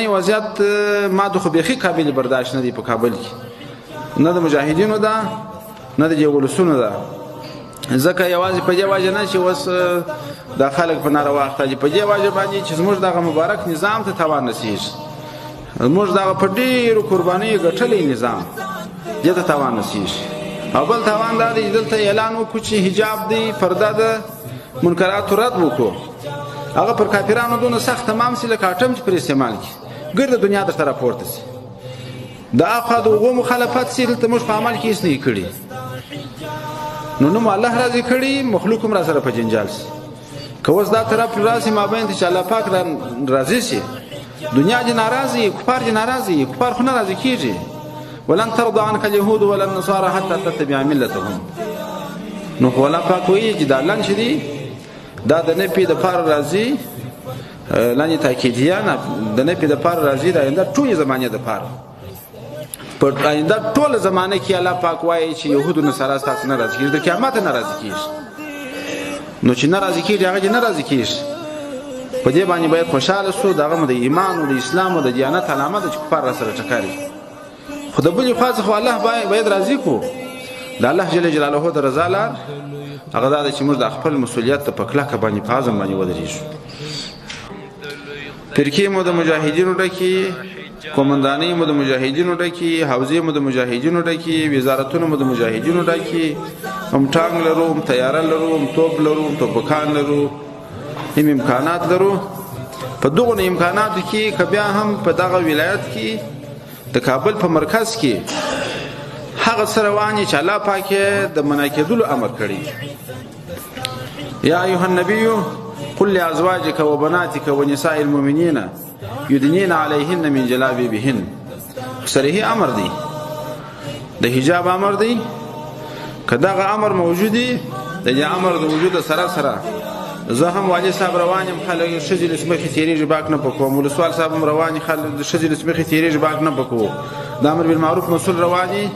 وضعیت ما د خو بیخي قابل برداشت نه دی په کابل کې، نه د مجاهدینو ده نه د ولسونو ده. ځکه یوازې په دې وجه نه چې اوس د خلک په ناروا اخته دي، په دې وجه باندې چې زموږ دغه مبارک نظام ته تاوان رسېږي، زموږ دغه په ډېرو قربانیو ګټلی نظام دې ته تاوان رسېږي. او بل تاوان دا دی دلته اعلان وکړو چې حجاب دی، پرده ده، منکراتو رد وکړو. هغه پر کافرانو دونه سخت تمام سي لکه اټم چې پر استعمال کړي، ګرده دنیا درته راپورته سي. د اخوا د هغو مخالفت سي دلته موږ په عمل کې هېڅ نه کړي، نو نوم الله راضي کړي، مخلوق هم را سره په جنجال سي. که اوس دا طرف راسي مابین ته چې الله پاک راضي سي، دنیا دې ناراضي، کفار دې ناراضي، کفار خو نه راضي کېږي. ولن ترضى عنك اليهود ولا النصارى حتى تتبع ملتهم. نو خو الله پاک وایي چې دا لنډ چې دي دا د نفي د پاره راځي، لانې تاکیدیه نه د نفي د پاره راځي د آینده ټولې زمانې د پاره. په آینده ټوله زمانه کې الله پاک وایي چې یهودو نصارا ستاسو نه راضي کېږي، د قیامت نه راضي کېږي. نو چې نه راضي کېږي هغه نه راضي کېږي. په دې باندې باید خوشاله سو، دغه د ایمان او د اسلام او د دیانت علامه ده چې کفار را سره ټکري. خو د بلې خوا څخه الله باید راضي کو. د الله جل جلاله د رضا لار هغه دا چې موږ د خپل مسؤلیت ته په کلکه باندې په عزم باندې ودرېږو. فرقې مو د مجاهدینو ډکې، قومندانۍ مو د مجاهدینو ډکې، حوزې مو د مجاهدینو ډکې، وزارتونه مو د مجاهدینو ډکې، هم ټانګ لرو، هم تیاره لرو، هم توپ لرو، هم توپکان لرو، هم امکانات لرو. په دغو امکاناتو کې که بیا هم په دغه ولایت کې د کابل په مرکز کې هغه څه روان چې الله پاک د منع کېدلو امر کړی. یا ایها النبی قل لازواجک وبناتک ونساء المؤمنین یدنین علیهن من جلابیبهن. صریح امر دی، د حجاب امر دی. که دغه امر موجود دی، د دې امر د وجود سره سره زه هم والي صاحب روان یم، خلک ښځې له سمخې تېرېږي باک نه پکوم، ولسوال صاحب هم روان یي، خلک د ښځې له سمخې تېرېږي باک نه پکوو، د امر بالمعروف مسؤل روان یي،